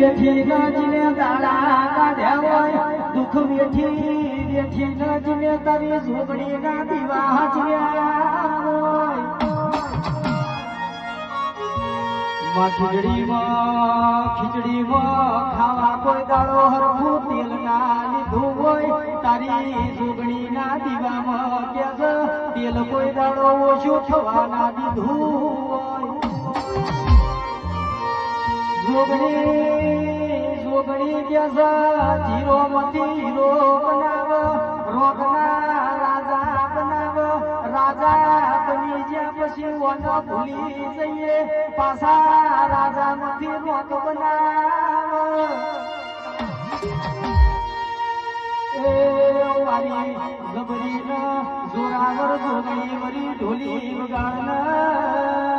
વેઠી નજને દાડા કાઢ્યા હોય દુઃખ વેઠી નજને તારી ઝૂંપડી ના દીવા હાજ્યા હોય ખીચડીમાં ખાવા કોઈ દાડો હરખું તેલ ના લીધું હોય તારી ઝૂંપડી ના દીવામાં કે તેલ કોઈ દાડો ઓછું થવા ના દીધું હોય ઝૂંપડી કે જીરો મતી હીરો બનાવ રોગના રાજા બનાવ રાજા બની જ્યાં પછી વનો ભૂલી જઈએ પાછા રાજા માંથી રોગ બનાવ એ વારી જબરી જોરાવર જોગણી વરી ઢોલી વગાડના